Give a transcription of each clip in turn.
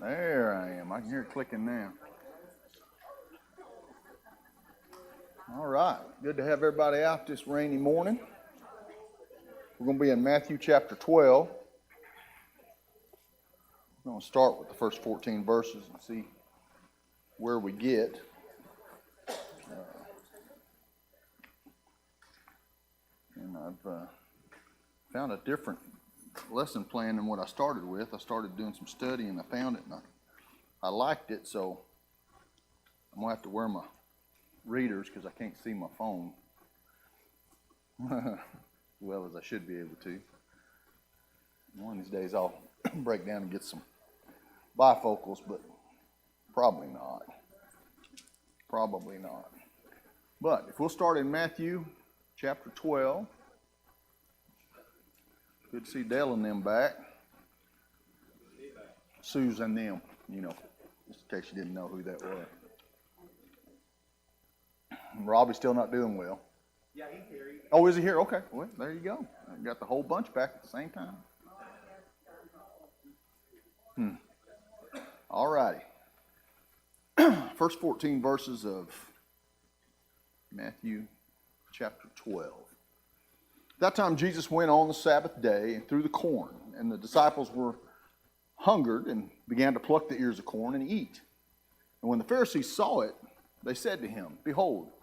There I am. I can hear it clicking now. All right. Good to have everybody out this rainy morning. We're going to be in Matthew chapter 12. We're going to start with the first 14 verses and see where we get. And I've found a different lesson plan than what I started with. I started doing some study and I found it and I liked it, so I'm going to have to wear my readers because I can't see my phone as well as I should be able to. One of these days I'll break down and get some bifocals, but probably not. Probably not. But if we'll start in Matthew chapter 12. Good to see Dale and them back. Susan them, just in case you didn't know who that was. Robbie's still not doing well. Yeah, he's here. Oh, is he here? Okay. Well, there you go. I got the whole bunch back at the same time. All righty. First 14 verses of Matthew chapter 12. At that time, Jesus went on the Sabbath day and through the corn, and the disciples were hungered and began to pluck the ears of corn and eat. And when the Pharisees saw it, they said to him, "Behold,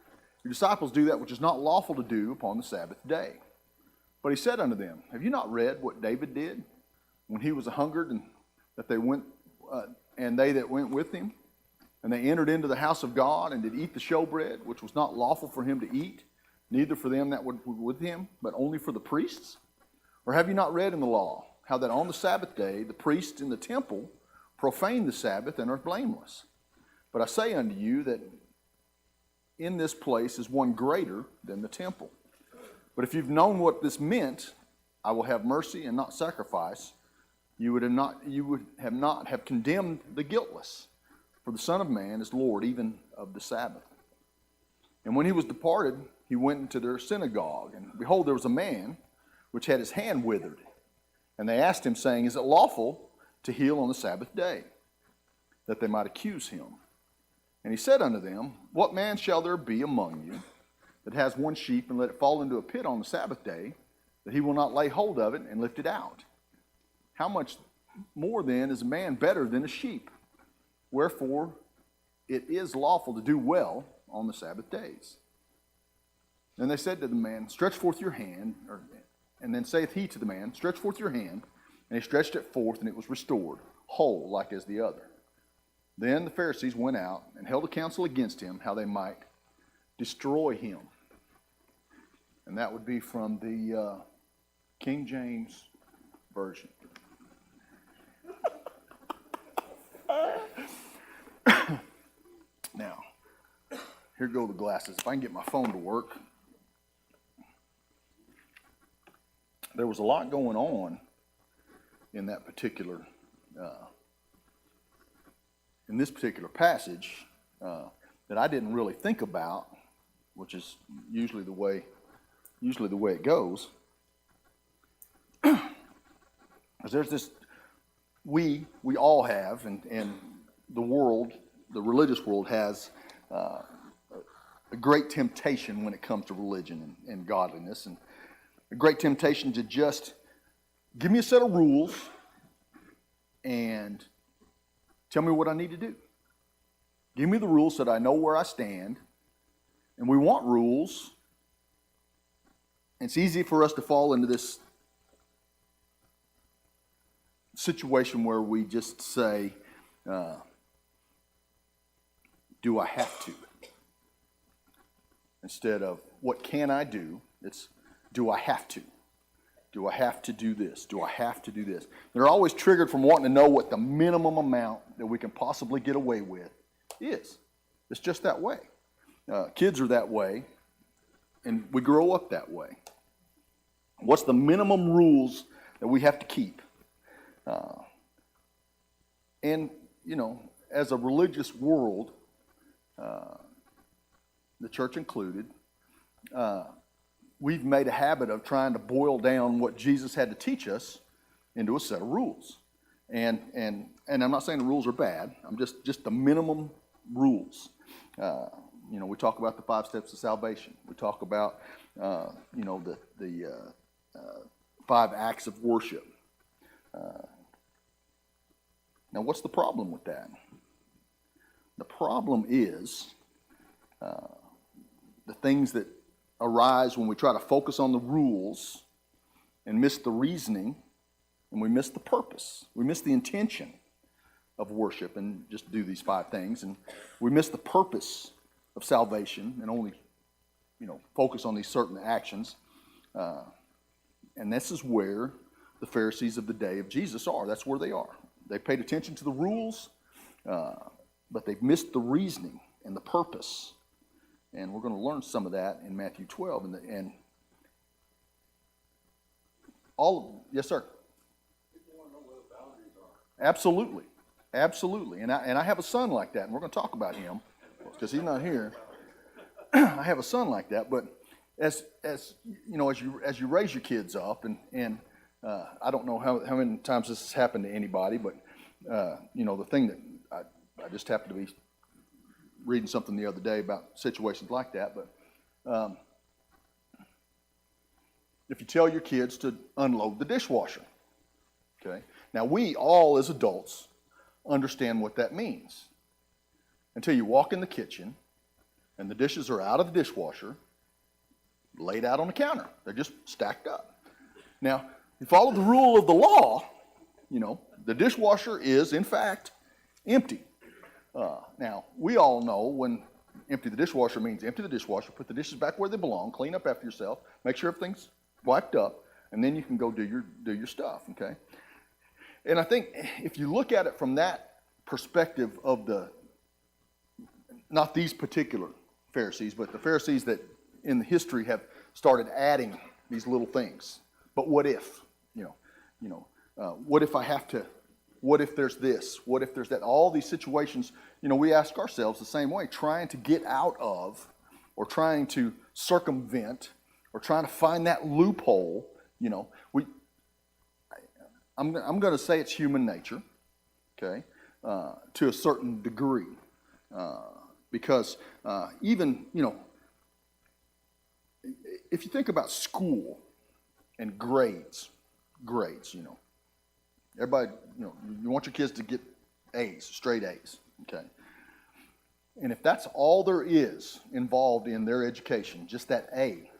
your disciples do that which is not lawful to do upon the Sabbath day." But he said unto them, "Have you not read what David did when he was hungered, and that they went, and they that went with him, and they entered into the house of God and did eat the showbread, which was not lawful for him to eat, neither for them that were with him, but only for the priests? Or have you not read in the law how that on the Sabbath day the priests in the temple profane the Sabbath and are blameless? But I say unto you that in this place is one greater than the temple. But if you've known what this meant, I will have mercy and not sacrifice, you would not have condemned the guiltless. For the Son of Man is Lord even of the Sabbath." And when he was departed, he went into their synagogue, and behold, there was a man which had his hand withered. And they asked him, saying, "Is it lawful to heal on the Sabbath day?" That they might accuse him. And he said unto them, "What man shall there be among you that has one sheep, and let it fall into a pit on the Sabbath day, that he will not lay hold of it and lift it out? How much more then is a man better than a sheep? Wherefore it is lawful to do well on the Sabbath days." And they said to the man, "Stretch forth your hand." And then saith he to the man, "Stretch forth your hand." And he stretched it forth, and it was restored, whole like as the other. Then the Pharisees went out and held a council against him, how they might destroy him. And that would be from the King James Version. Now, here go the glasses. If I can get my phone to work. There was a lot going on in that particular, in this particular passage that I didn't really think about, which is usually the way it goes. Because there's this, we all have, and the world, the religious world has a great temptation when it comes to religion and godliness, and a great temptation to just give me a set of rules and tell me what I need to do. Give me the rules so that I know where I stand. And we want rules. It's easy for us to fall into this situation where we just say, do I have to? Instead of, what can I do? It's, do I have to? Do I have to do this? Do I have to do this? They're always triggered from wanting to know what the minimum amount that we can possibly get away with is. It's just that way. Kids are that way, and we grow up that way. What's the minimum rules that we have to keep? And, as a religious world, the church included, we've made a habit of trying to boil down what Jesus had to teach us into a set of rules. And I'm not saying the rules are bad. I'm just the minimum rules. We talk about the 5 steps of salvation. We talk about the 5 acts of worship. Now, what's the problem with that? The problem is the things that arise when we try to focus on the rules and miss the reasoning, and we miss the purpose. We miss the intention of worship and just do these 5 things, and we miss the purpose of salvation and only, focus on these certain actions. And this is where the Pharisees of the day of Jesus are. That's where they are. They paid attention to the rules, but they've missed the reasoning and the purpose. And we're going to learn some of that in Matthew 12. And yes, sir. People want to know where the boundaries are. Absolutely, absolutely. And I have a son like that, and we're going to talk about him because he's not here. I have a son like that, but as you raise your kids up, and I don't know how many times this has happened to anybody, but the thing that I just happened to be reading something the other day about situations like that, but if you tell your kids to unload the dishwasher, okay? Now we all as adults understand what that means until you walk in the kitchen and the dishes are out of the dishwasher, laid out on the counter. They're just stacked up. Now, you follow the rule of the law, the dishwasher is, in fact, empty. Now, we all know when empty the dishwasher means empty the dishwasher, put the dishes back where they belong, clean up after yourself, make sure everything's wiped up, and then you can go do your stuff, okay? And I think if you look at it from that perspective of not these particular Pharisees, but the Pharisees that in the history have started adding these little things. But what if? What if I have to? What if there's this? What if there's that? All these situations, we ask ourselves the same way, trying to get out of, or trying to circumvent, or trying to find that loophole. I'm going to say it's human nature, okay, to a certain degree, because even if you think about school and grades, everybody, you want your kids to get A's, straight A's, okay? And if that's all there is involved in their education, just that A,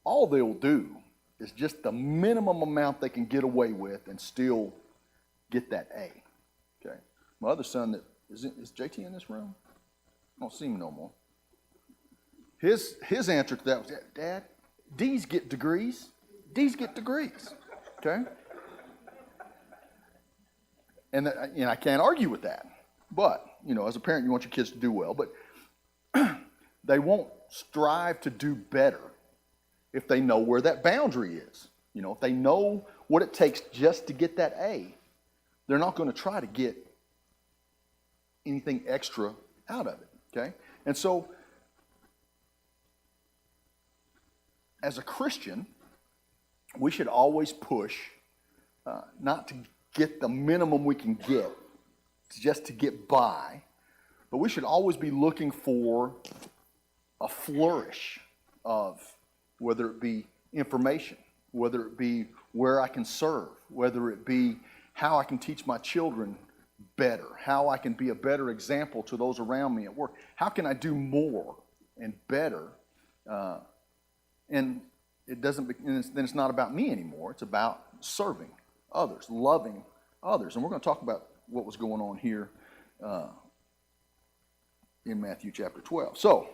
all they'll do is just the minimum amount they can get away with and still get that A, okay? My other son, is JT in this room? I don't see him no more. His answer to that was, Dad, D's get degrees. D's get degrees, okay? And I can't argue with that. But, as a parent, you want your kids to do well. But they won't strive to do better if they know where that boundary is. If they know what it takes just to get that A, they're not going to try to get anything extra out of it, okay? And so, as a Christian, we should always push not to get the minimum we can get just to get by, but we should always be looking for a flourish of whether it be information, whether it be where I can serve, whether it be how I can teach my children better, how I can be a better example to those around me at work. How can I do more and better? And then it's not about me anymore. It's about serving others, loving others. And we're going to talk about what was going on here in Matthew chapter 12. So,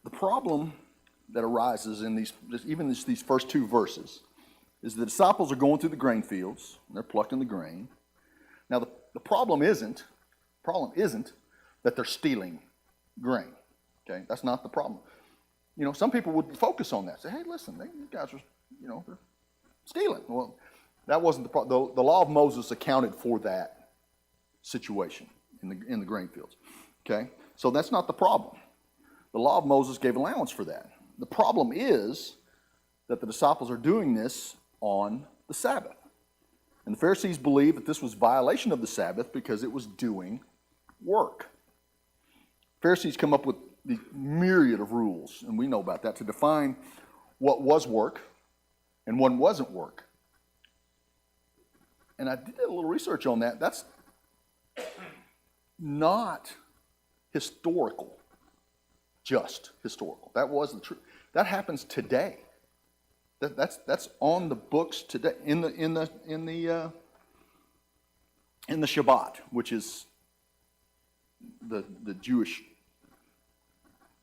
the problem that arises in these first 2 verses is the disciples are going through the grain fields, and they're plucking the grain. Now, the problem isn't that they're stealing grain, okay? That's not the problem. Some people would focus on that, say, hey, listen, you guys are, they're stealing. Well, that wasn't the problem. The law of Moses accounted for that situation in the grain fields, okay? So that's not the problem. The law of Moses gave allowance for that. The problem is that the disciples are doing this on the Sabbath. And the Pharisees believed that this was violation of the Sabbath because it was doing work. Pharisees come up with the myriad of rules, and we know about that, to define what was work and what wasn't work. And I did a little research on that. That's not historical, just historical. That was the truth. That happens today. That's on the books today in the Shabbat, which is the Jewish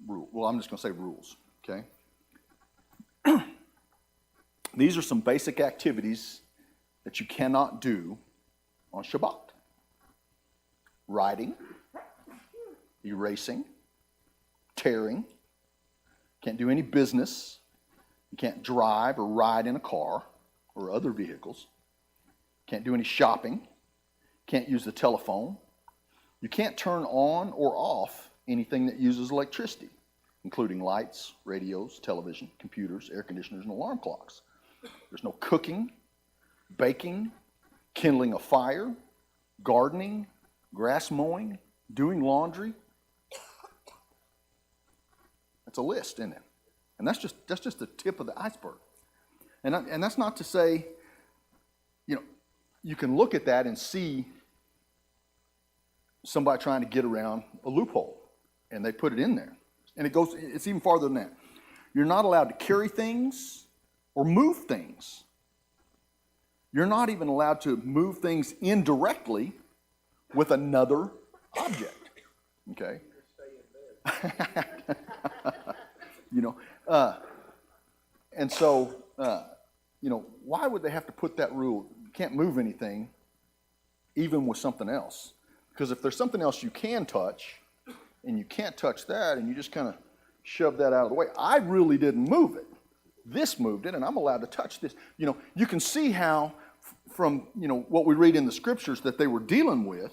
rule. Well, I'm just going to say rules. Okay. These are some basic activities that you cannot do on Shabbat: writing, erasing, tearing. Can't do any business. You can't drive or ride in a car or other vehicles. Can't do any shopping. Can't use the telephone. You can't turn on or off anything that uses electricity, including lights, radios, television, computers, air conditioners, and alarm clocks. There's no cooking, baking, kindling a fire, gardening, grass mowing, doing laundry. That's a list, isn't it? And that's just the tip of the iceberg. And that's not to say, you can look at that and see somebody trying to get around a loophole, and they put it in there. And it's even farther than that. You're not allowed to carry things or move things. You're not even allowed to move things indirectly with another object. Okay? And so, why would they have to put that rule? You can't move anything, even with something else. Because if there's something else you can touch, and you can't touch that, and you just kind of shove that out of the way. I really didn't move it. This moved it, and I'm allowed to touch this. You can see how, from what we read in the scriptures, that they were dealing with,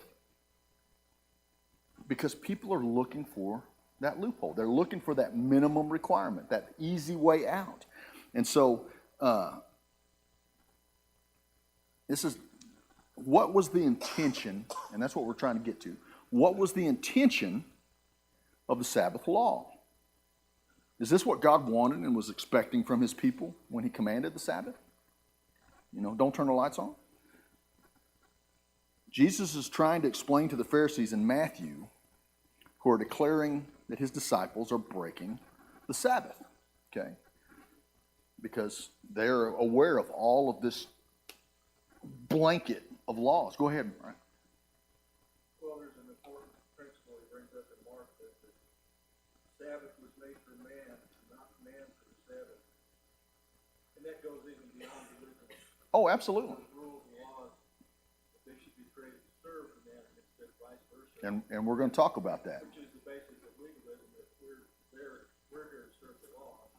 because people are looking for that loophole. They're looking for that minimum requirement, that easy way out. And so, this is what was the intention, and that's what we're trying to get to. What was the intention of the Sabbath law? Is this what God wanted and was expecting from his people when he commanded the Sabbath? Don't turn the lights on. Jesus is trying to explain to the Pharisees in Matthew, who are declaring that his disciples are breaking the Sabbath, okay? Because they're aware of all of this blanket of laws. Go ahead, Brian. Well, there's an important principle he brings up in Mark that the Sabbath was made for man, not man for the Sabbath. And that goes even beyond religion. Oh, absolutely. Rules and laws, they should be created to serve the man instead of vice versa. And we're going to talk about that. Which is the basis of legalism, that we're here to serve the law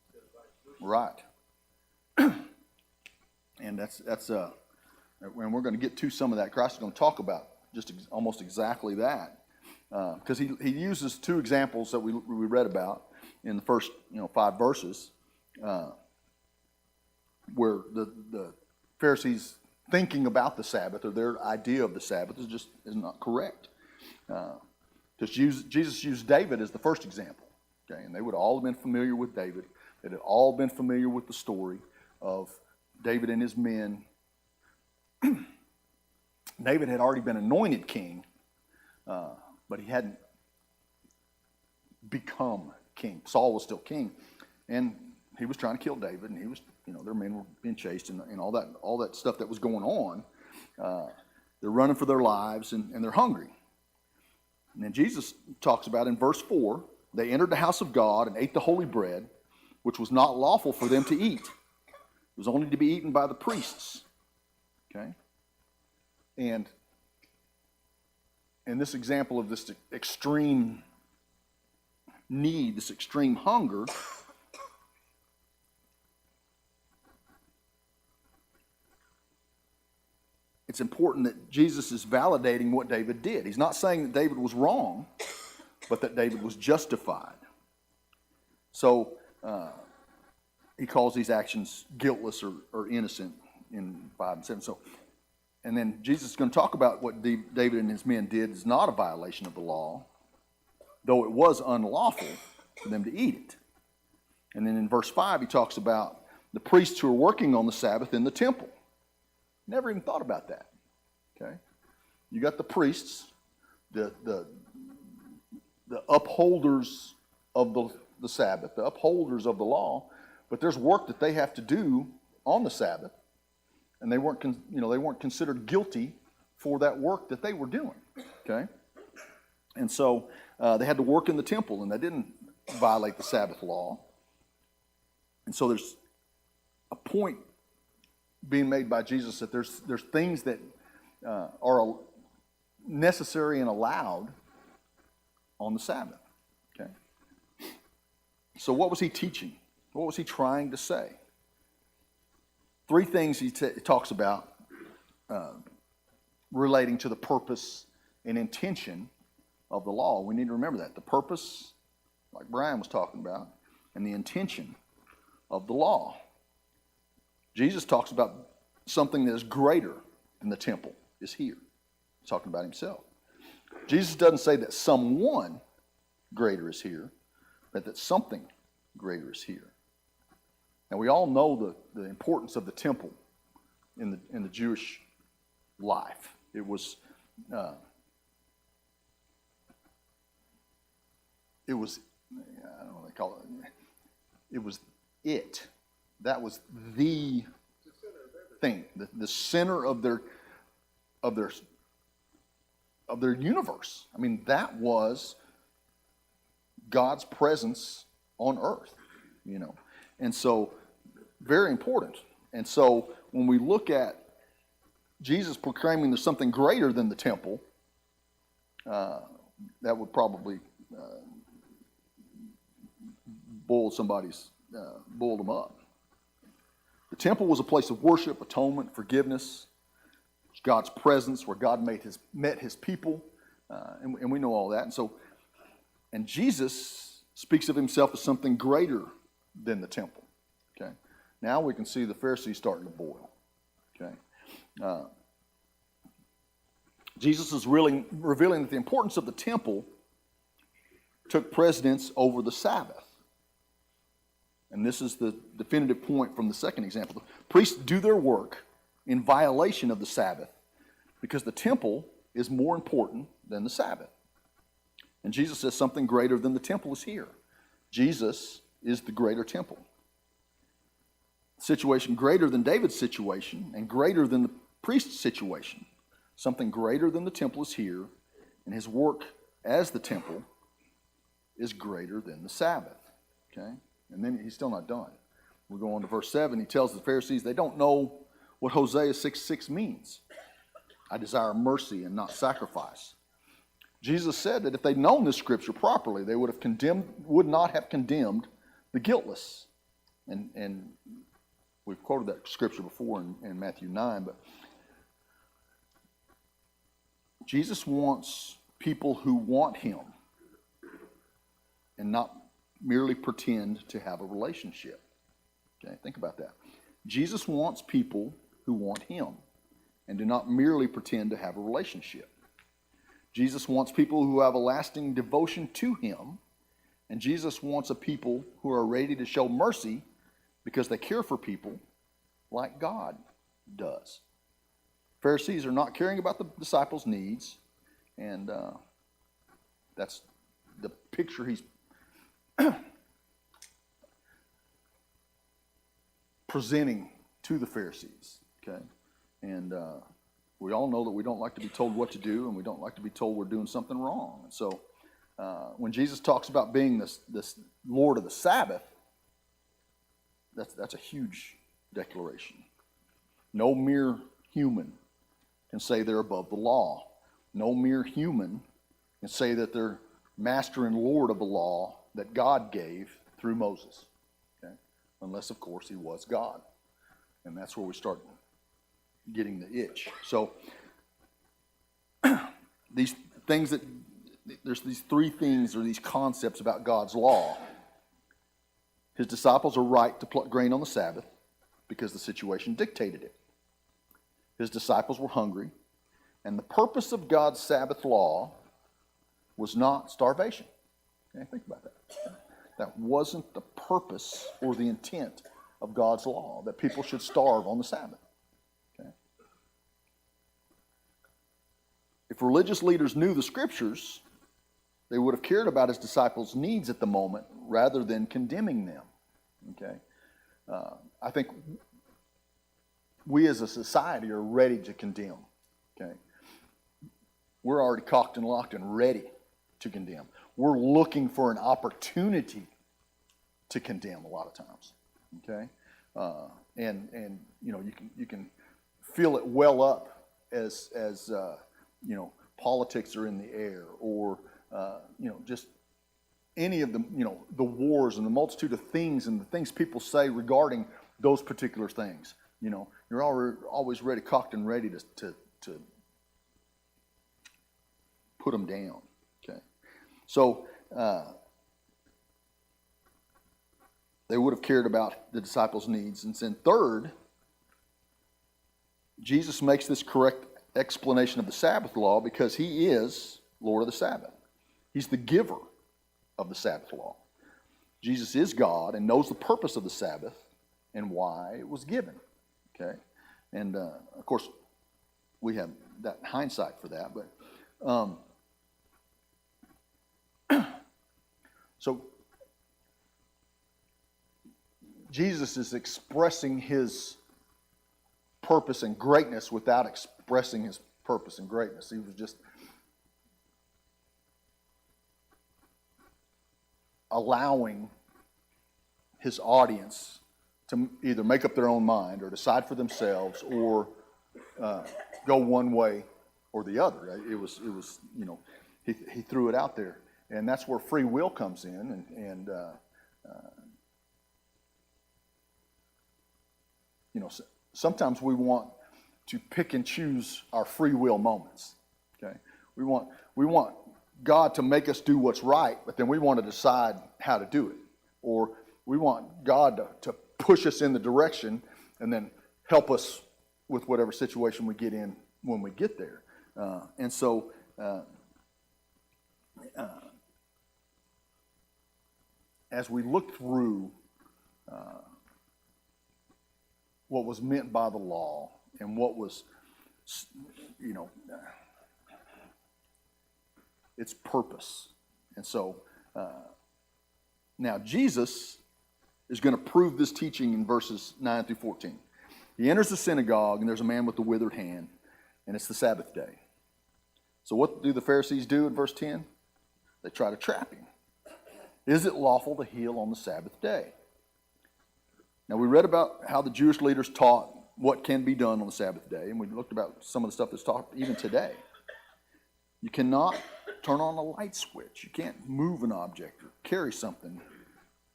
instead of vice versa. Right. And that's and we're going to get to some of that. Christ is going to talk about just almost exactly that, because he uses two examples that we read about in the first 5 verses, where the Pharisees thinking about the Sabbath, or their idea of the Sabbath, is not correct. Because Jesus used David as the first example, okay, and they would all have been familiar with David. They'd have all been familiar with the story of David and his men. David had already been anointed king, but he hadn't become king. Saul was still king, and he was trying to kill David, and he was, their men were being chased, and all that stuff that was going on. They're running for their lives, and they're hungry. And then Jesus talks about in verse 4, they entered the house of God and ate the holy bread, which was not lawful for them to eat. It was only to be eaten by the priests. Okay? And in this example of this extreme need, this extreme hunger, it's important that Jesus is validating what David did. He's not saying that David was wrong, but that David was justified. So he calls these actions guiltless or innocent in 5 and 7. So, and then Jesus is going to talk about what David and his men did is not a violation of the law, though it was unlawful for them to eat it. And then in verse 5, he talks about the priests who are working on the Sabbath in the temple. Never even thought about that. Okay, you got the priests, the upholders of the Sabbath, the upholders of the law, but there's work that they have to do on the Sabbath, and they weren't considered guilty for that work that they were doing. Okay, and so they had to work in the temple, and they didn't violate the Sabbath law. And so there's a point being made by Jesus that there's things that are necessary and allowed on the Sabbath. Okay. So what was he teaching? What was he trying to say? 3 things he talks about relating to the purpose and intention of the law. We need to remember that. The purpose, like Brian was talking about, and the intention of the law. Jesus talks about something that is greater than the temple is here. He's talking about himself. Jesus doesn't say that someone greater is here, but that something greater is here. And we all know the importance of the temple in the Jewish life. It was I don't know what they call it. It was it. That was the thing, the center of their universe. I mean, that was God's presence on earth, and so very important. And so when we look at Jesus proclaiming there's something greater than the temple, that would probably boil them up. The temple was a place of worship, atonement, forgiveness, God's presence, where God met his people, and we know all that. And Jesus speaks of himself as something greater than the temple. Okay, now we can see the Pharisees starting to boil. Okay, Jesus is really revealing that the importance of the temple took precedence over the Sabbath. And this is the definitive point from the second example. The priests do their work in violation of the Sabbath because the temple is more important than the Sabbath. And Jesus says something greater than the temple is here. Jesus is the greater temple. Situation greater than David's situation and greater than the priest's situation. Something greater than the temple is here, and his work as the temple is greater than the Sabbath. Okay? And then he's still not done. We go on to verse 7. He tells the Pharisees they don't know what Hosea 6:6 means. I desire mercy and not sacrifice. Jesus said that if they'd known this scripture properly, they would not have condemned the guiltless. And we've quoted that scripture before in Matthew 9, but Jesus wants people who want him and not merely pretend to have a relationship. Okay, think about that. Jesus wants people who want him and do not merely pretend to have a relationship. Jesus wants people who have a lasting devotion to him, and Jesus wants a people who are ready to show mercy because they care for people like God does. Pharisees are not caring about the disciples' needs, and that's the picture he's presenting to the Pharisees. Okay, and we all know that we don't like to be told what to do, and we don't like to be told we're doing something wrong. And so, when Jesus talks about being this Lord of the Sabbath, that's a huge declaration. No mere human can say they're above the law. No mere human can say that they're master and Lord of the law that God gave through Moses. Okay? Unless, of course, he was God. And that's where we start getting the itch. So, these things there's these 3 things or these concepts about God's law. His disciples are right to pluck grain on the Sabbath because the situation dictated it. His disciples were hungry, and the purpose of God's Sabbath law was not starvation. Okay, think about that. That wasn't the purpose or the intent of God's law, that people should starve on the Sabbath. Okay? If religious leaders knew the Scriptures, they would have cared about his disciples' needs at the moment rather than condemning them. Okay? I think we as a society are ready to condemn. Okay? We're already cocked and locked and ready to condemn. We're looking for an opportunity to condemn a lot of times. Okay? And you know, you can feel it well up as you know, politics are in the air, or you know, just any of the, you know, the wars and the multitude of things and the things people say regarding those particular things. You know, you're always ready, cocked and ready to put them down. Okay, so they would have cared about the disciples' needs. And then third, Jesus makes this correct explanation of the Sabbath law because he is Lord of the Sabbath. He's the giver of the Sabbath law. Jesus is God and knows the purpose of the Sabbath and why it was given. Okay, and of course we have that hindsight for that, but so Jesus is expressing his purpose and greatness without expressing his purpose and greatness. He was just allowing his audience to either make up their own mind or decide for themselves, or go one way or the other. It was you know, he threw it out there, and that's where free will comes in, and you know, sometimes we want to pick and choose our free will moments. Okay, we want God to make us do what's right, but then we want to decide how to do it, or we want God to push us in the direction and then help us with whatever situation we get in when we get there. And so as we look through what was meant by the law and what was, you know, its purpose. And so now Jesus is going to prove this teaching in verses 9 through 14. He enters the synagogue, and there's a man with a withered hand, and it's the Sabbath day. So what do the Pharisees do in verse 10? They try to trap him. Is it lawful to heal on the Sabbath day? Now, we read about how the Jewish leaders taught what can be done on the Sabbath day, and we looked about some of the stuff that's taught even today. You cannot turn on a light switch. You can't move an object or carry something.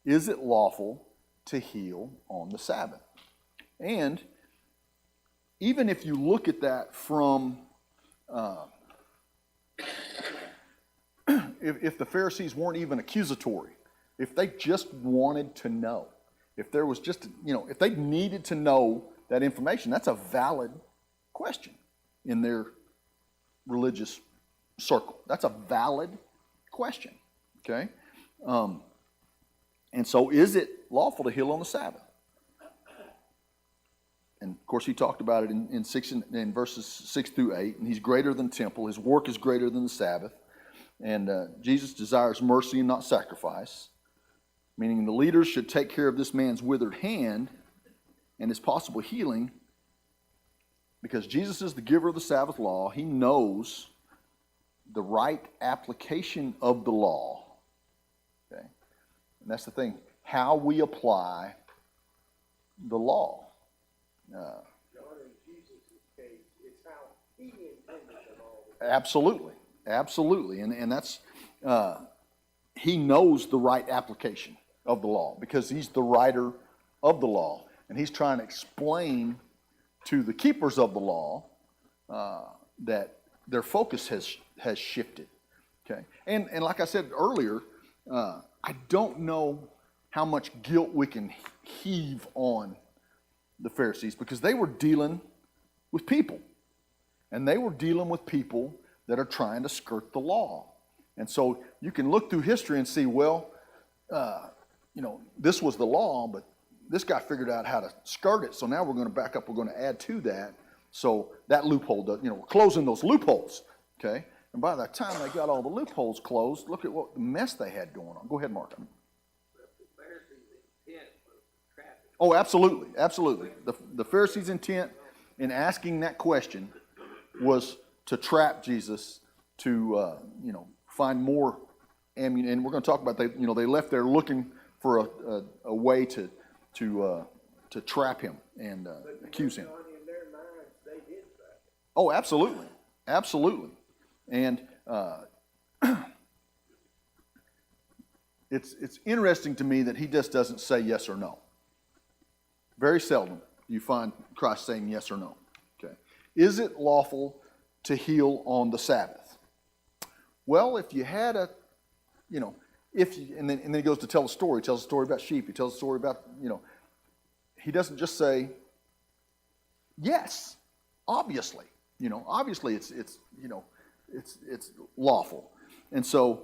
Is it lawful to heal on the Sabbath? And even if you look at that from, if the Pharisees weren't even accusatory, if they just wanted to know, if there was just, you know, if they needed to know that information, that's a valid question in their religious circle. That's a valid question, okay? And so is it lawful to heal on the Sabbath? And of course he talked about it in verses 6 through 8, and he's greater than the temple. His work is greater than the Sabbath. And Jesus desires mercy and not sacrifice, meaning the leaders should take care of this man's withered hand and his possible healing, because Jesus is the giver of the Sabbath law. He knows the right application of the law. Okay? And that's the thing, how we apply the law. John, in Jesus' case, it's how he intended it all. Absolutely. And that's, he knows the right application of the law because he's the writer of the law. And he's trying to explain to the keepers of the law that their focus has shifted. Okay, and like I said earlier, I don't know how much guilt we can heave on the Pharisees, because they were dealing with people. And they were dealing with people that are trying to skirt the law. And so you can look through history and see, well, this was the law, but this guy figured out how to skirt it. So now we're going to back up. We're going to add to that. So that loophole, we're closing those loopholes. Okay. And by the time they got all the loopholes closed, look at what mess they had going on. Go ahead, Mark. Oh, absolutely, absolutely. The Pharisees' intent in asking that question was to trap Jesus, to find more ammunition. And we're going to talk about they left there looking for a way to trap him and accuse him. In their minds, they did trap him. Oh, absolutely, absolutely. And it's interesting to me that he just doesn't say yes or no. Very seldom you find Christ saying yes or no. Okay. Is it lawful to heal on the Sabbath? Well, if you had and then he goes to tell a story. He tells a story about sheep. He tells a story about, he doesn't just say yes, obviously. Obviously it's lawful. And so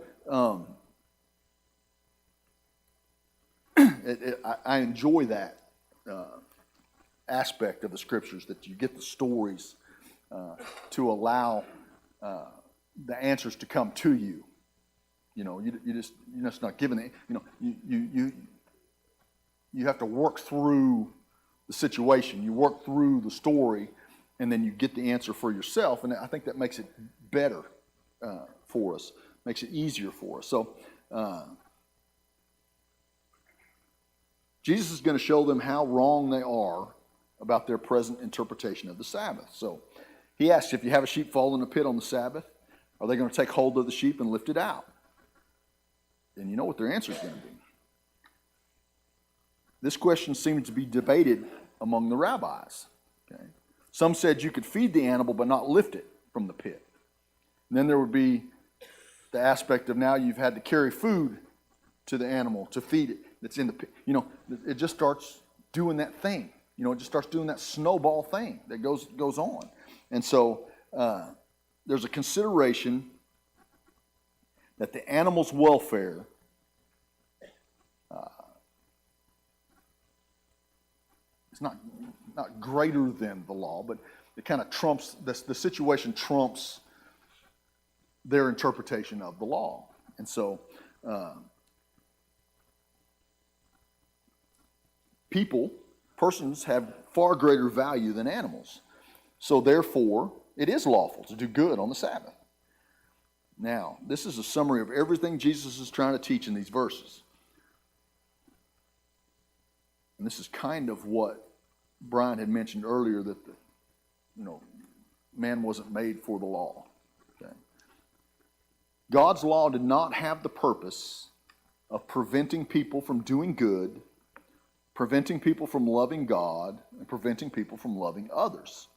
I enjoy that aspect of the scriptures, that you get the stories to allow the answers to come to you. You're just not given it. You have to work through the situation. You work through the story, and then you get the answer for yourself. And I think that makes it better for us, makes it easier for us. So Jesus is going to show them how wrong they are about their present interpretation of the Sabbath. So he asks, if you have a sheep fall in a pit on the Sabbath, are they going to take hold of the sheep and lift it out? And you know what their answer is going to be. This question seemed to be debated among the rabbis. Okay? Some said you could feed the animal but not lift it from the pit. And then there would be the aspect of now you've had to carry food to the animal to feed it that's in the pit. It just starts doing that thing. It just starts doing that snowball thing that goes on. And so there's a consideration that the animal's welfare is not greater than the law, but it kind of trumps, the situation trumps their interpretation of the law. And so persons have far greater value than animals. So therefore, it is lawful to do good on the Sabbath. Now, this is a summary of everything Jesus is trying to teach in these verses. And this is kind of what Brian had mentioned earlier, that man wasn't made for the law. Okay? God's law did not have the purpose of preventing people from doing good, preventing people from loving God, and preventing people from loving others.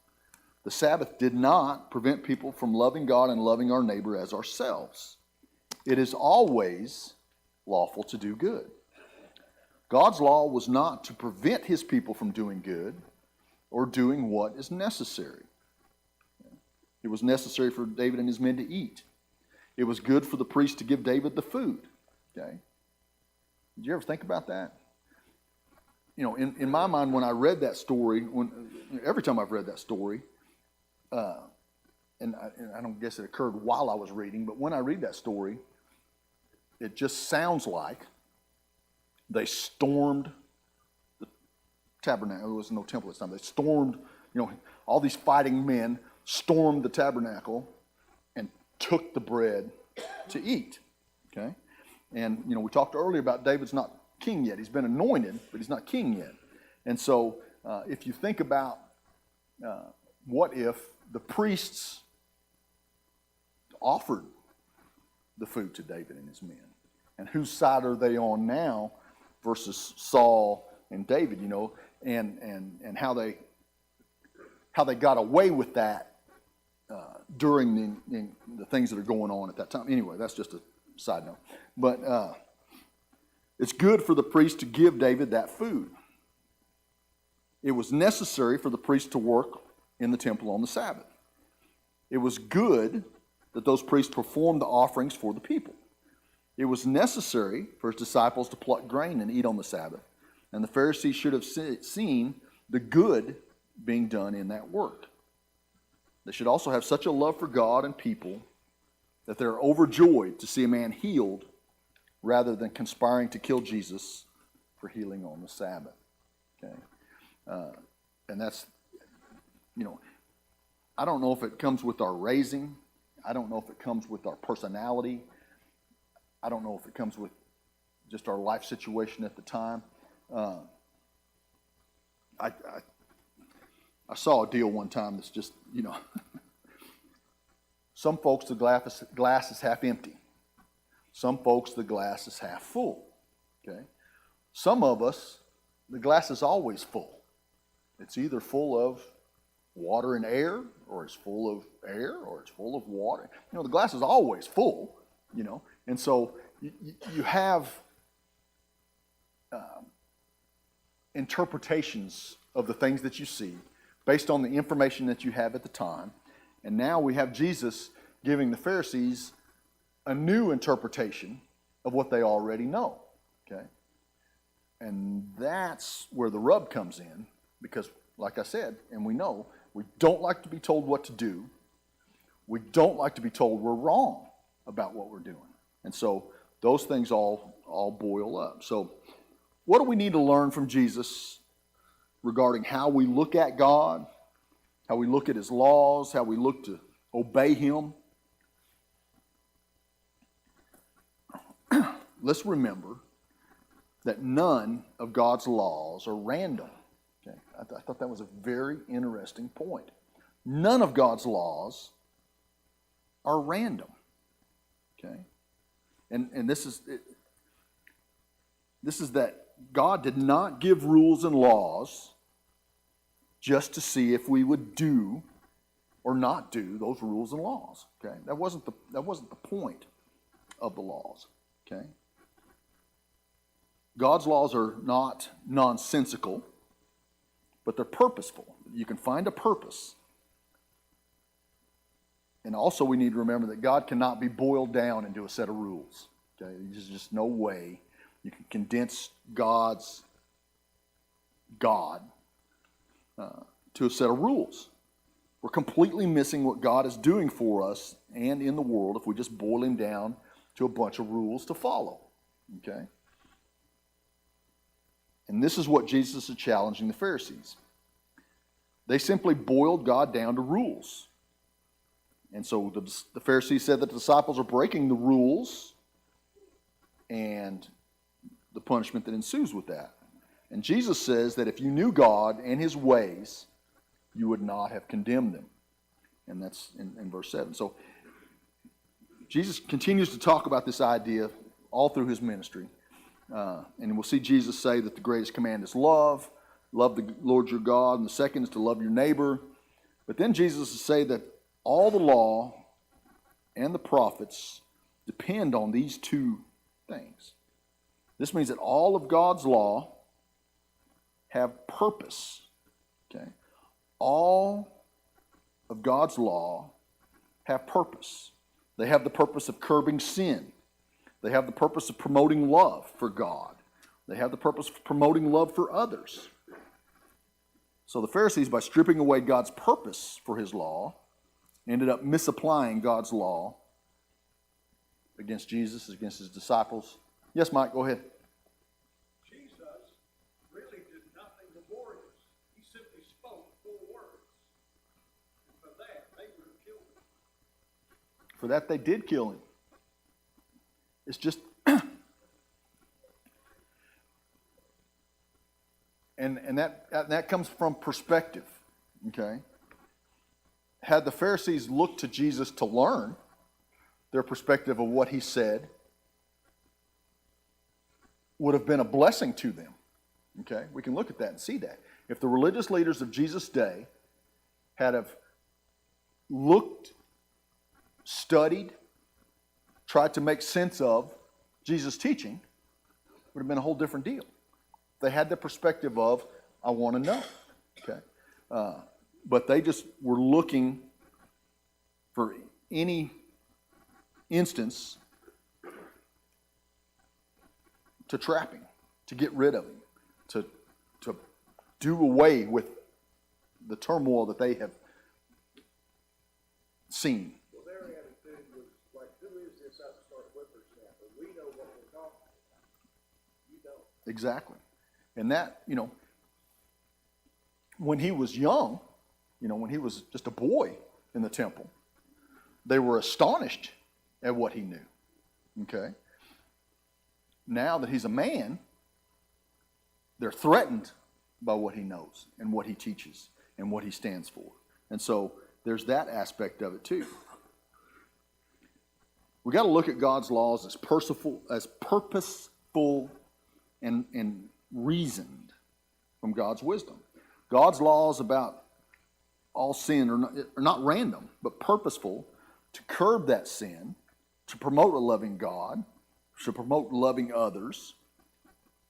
The Sabbath did not prevent people from loving God and loving our neighbor as ourselves. It is always lawful to do good. God's law was not to prevent his people from doing good or doing what is necessary. It was necessary for David and his men to eat. It was good for the priest to give David the food. Okay? Did you ever think about that? In my mind, when I read that story, every time I've read that story, and I don't guess it occurred while I was reading, but when I read that story, it just sounds like they stormed the tabernacle. There was no temple at the time. They stormed, all these fighting men stormed the tabernacle and took the bread to eat. Okay? And, we talked earlier about David's not king yet. He's been anointed, but he's not king yet. And so if you think about what if the priests offered the food to David and his men, and whose side are they on now versus Saul and David, and how they got away with that during the things that are going on at that time. Anyway, that's just a side note. But It's good for the priest to give David that food. It was necessary for the priest to work in the temple on the Sabbath. It was good that those priests performed the offerings for the people. It was necessary for his disciples to pluck grain and eat on the Sabbath. And the Pharisees should have seen the good being done in that work. They should also have such a love for God and people that they're overjoyed to see a man healed rather than conspiring to kill Jesus for healing on the Sabbath. Okay, and that's, I don't know if it comes with our raising. I don't know if it comes with our personality. I don't know if it comes with just our life situation at the time. I saw a deal one time that's just, some folks the glass is half empty. Some folks the glass is half full. Okay? Some of us, the glass is always full. It's either full of water and air, or it's full of air, or it's full of water. The glass is always full, And so you have interpretations of the things that you see based on the information that you have at the time. And now we have Jesus giving the Pharisees a new interpretation of what they already know. Okay? And that's where the rub comes in, because, like I said, and we know, we don't like to be told what to do. We don't like to be told we're wrong about what we're doing. And so those things all boil up. So what do we need to learn from Jesus regarding how we look at God, how we look at his laws, how we look to obey him? Let's remember that none of God's laws are random. Okay? I thought that was a very interesting point. None of God's laws are random. Okay? And this is that God did not give rules and laws just to see if we would do or not do those rules and laws. Okay? That wasn't the point of the laws. Okay? God's laws are not nonsensical, but they're purposeful. You can find a purpose. And also we need to remember that God cannot be boiled down into a set of rules. Okay? There's just no way you can condense God's God to a set of rules. We're completely missing what God is doing for us and in the world if we just boil him down to a bunch of rules to follow. Okay? And this is what Jesus is challenging the Pharisees. They simply boiled God down to rules. And so the Pharisees said that the disciples are breaking the rules and the punishment that ensues with that. And Jesus says that if you knew God and his ways, you would not have condemned them. And that's in verse 7. So Jesus continues to talk about this idea all through his ministry. And we'll see Jesus say that the greatest command is love. Love the Lord your God. And the second is to love your neighbor. But then Jesus will say that all the law and the prophets depend on these two things. This means that all of God's law have purpose. Okay? All of God's law have purpose. They have the purpose of curbing sin. They have the purpose of promoting love for God. They have the purpose of promoting love for others. So the Pharisees, by stripping away God's purpose for his law, ended up misapplying God's law against Jesus, against his disciples. Yes, Mike, go ahead. Jesus really did nothing laborious. He simply spoke 4 words. And for that, they would have killed him. For that, they did kill him. It's just, and that comes from perspective, okay? Had the Pharisees looked to Jesus to learn their perspective of what he said, would have been a blessing to them, okay? We can look at that and see that. If the religious leaders of Jesus' day had have looked, studied, tried to make sense of Jesus' teaching, would have been a whole different deal. They had the perspective of, I want to know. Okay, but they just were looking for any instance to trap him, to get rid of him, to do away with the turmoil that they have seen. Well, their attitude was like, who is this upstart whippersnapper? We know what we're talking about. You don't. Exactly. And that, when he was young, when he was just a boy in the temple, they were astonished at what he knew. Okay? Now that he's a man, they're threatened by what he knows and what he teaches and what he stands for. And so there's that aspect of it too. We got to look at God's laws as purposeful and reasoned from God's wisdom. God's laws about all sin are not random, but purposeful to curb that sin, to promote a loving God, to promote loving others.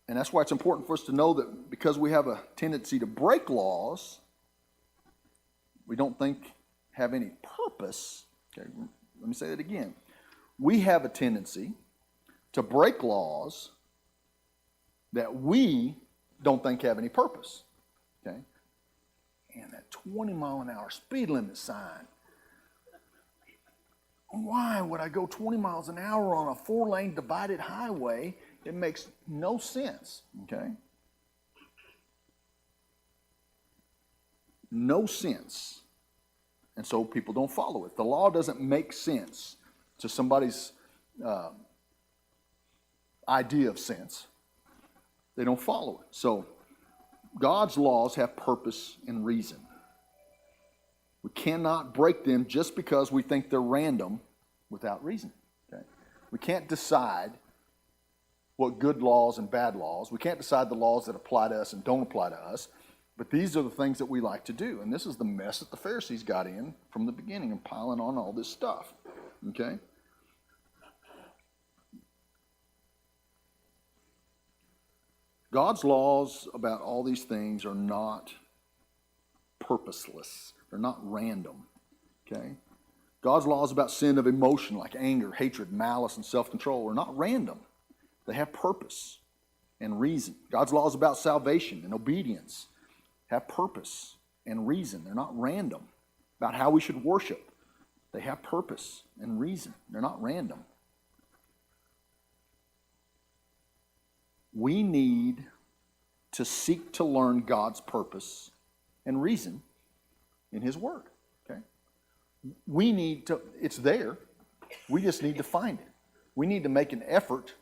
And that's why it's important for us to know that because we have a tendency to break laws, we don't think have any purpose. Okay, let me say that again. We have a tendency to break laws that we don't think have any purpose. Okay? And that 20-mile-an-hour speed limit sign. Why would I go 20 miles an hour on a 4-lane divided highway? It makes no sense. Okay? No sense. And so people don't follow it. The law doesn't make sense to somebody's idea of sense. They don't follow it. So God's laws have purpose and reason. We cannot break them just because we think they're random without reason. Okay? We can't decide what good laws and bad laws. We can't decide the laws that apply to us and don't apply to us. But these are the things that we like to do. And this is the mess that the Pharisees got in from the beginning and piling on all this stuff. Okay? God's laws about all these things are not purposeless. They're not random. Okay? God's laws about sin of emotion like anger, hatred, malice, and self-control are not random. They have purpose and reason. God's laws about salvation and obedience have purpose and reason. They're not random. About how we should worship, they have purpose and reason. They're not random. We need to seek to learn God's purpose and reason in His Word. Okay? We need to, it's there. We just need to find it. We need to make an effort,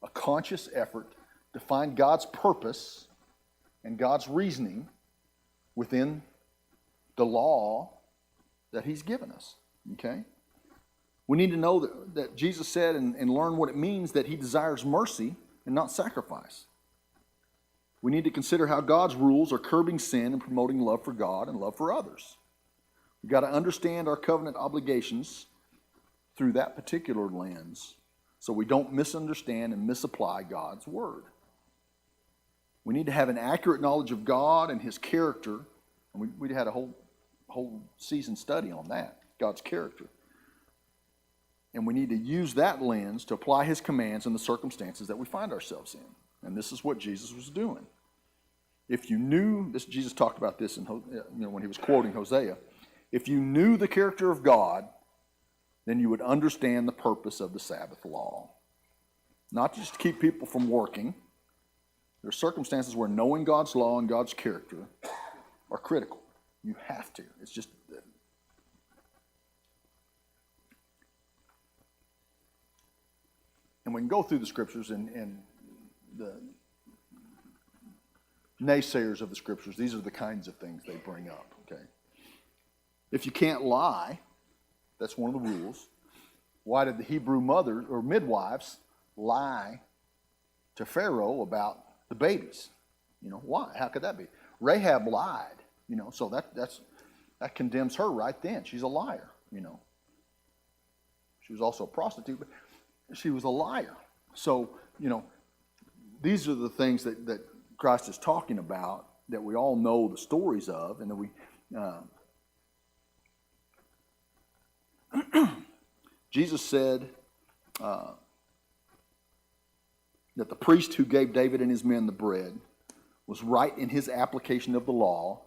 a conscious effort, to find God's purpose and God's reasoning within the law that He's given us. Okay? We need to know that Jesus said and learn what it means that He desires mercy and not sacrifice. We need to consider how God's rules are curbing sin and promoting love for God and love for others. We've got to understand our covenant obligations through that particular lens so we don't misunderstand and misapply God's word. We need to have an accurate knowledge of God and His character. And we had a whole season study on that, God's character. And we need to use that lens to apply His commands in the circumstances that we find ourselves in. And this is what Jesus was doing. If you knew, Jesus talked about this when he was quoting Hosea. If you knew the character of God, then you would understand the purpose of the Sabbath law. Not just to keep people from working. There are circumstances where knowing God's law and God's character are critical. You have to. It's just... And we can go through the scriptures and the naysayers of the scriptures. These are the kinds of things they bring up. Okay, if you can't lie, that's one of the rules. Why did the Hebrew mothers or midwives lie to Pharaoh about the babies? Why? How could that be? Rahab lied. So that condemns her right then. She's a liar. She was also a prostitute, but she was a liar. So, these are the things that Christ is talking about, that we all know the stories of, and that we Jesus said that the priest who gave David and his men the bread was right in his application of the law,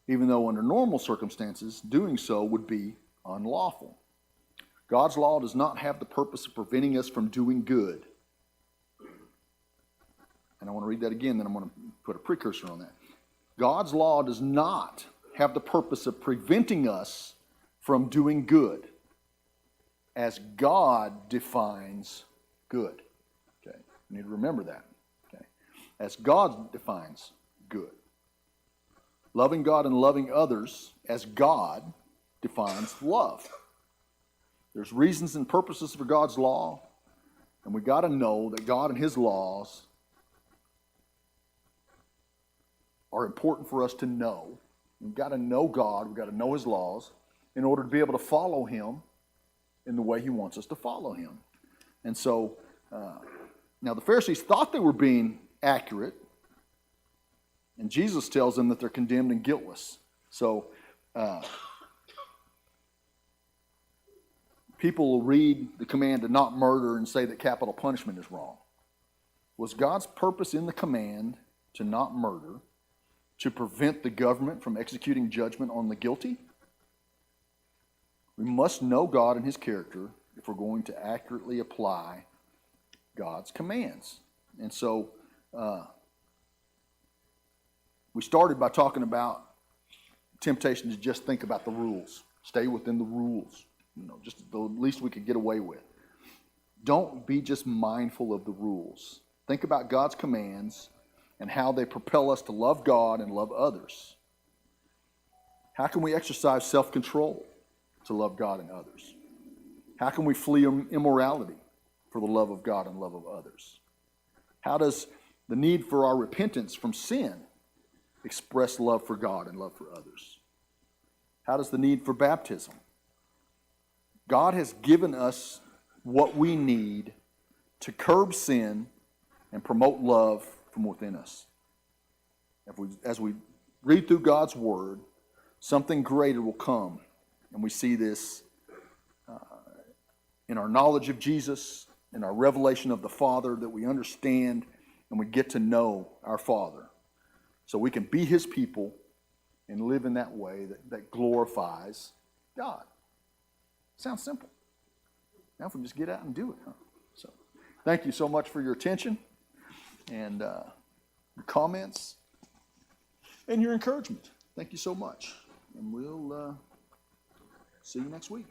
even though under normal circumstances doing so would be unlawful. God's law does not have the purpose of preventing us from doing good. And I want to read that again, then I'm going to put a precursor on that. God's law does not have the purpose of preventing us from doing good, as God defines good. Okay, you need to remember that. Okay, as God defines good. Loving God and loving others as God defines love. There's reasons and purposes for God's law, and we got to know that God and His laws are important for us to know. We've got to know God, we've got to know His laws in order to be able to follow Him in the way He wants us to follow Him. And so, now the Pharisees thought they were being accurate, and Jesus tells them that they're condemned and guiltless. So, people will read the command to not murder and say that capital punishment is wrong. Was God's purpose in the command to not murder to prevent the government from executing judgment on the guilty? We must know God and His character if we're going to accurately apply God's commands. And so, we started by talking about temptation to just think about the rules. Stay within the rules. Just the least we could get away with. Don't be just mindful of the rules. Think about God's commands and how they propel us to love God and love others. How can we exercise self-control to love God and others? How can we flee immorality for the love of God and love of others? How does the need for our repentance from sin express love for God and love for others? How does the need for baptism? God has given us what we need to curb sin and promote love from within us. As we read through God's Word, something greater will come. And we see this in our knowledge of Jesus, in our revelation of the Father, that we understand and we get to know our Father. So we can be His people and live in that way that glorifies God. Sounds simple. Now if we just get out and do it, huh? So, thank you so much for your attention and your comments and your encouragement. Thank you so much. And we'll see you next week.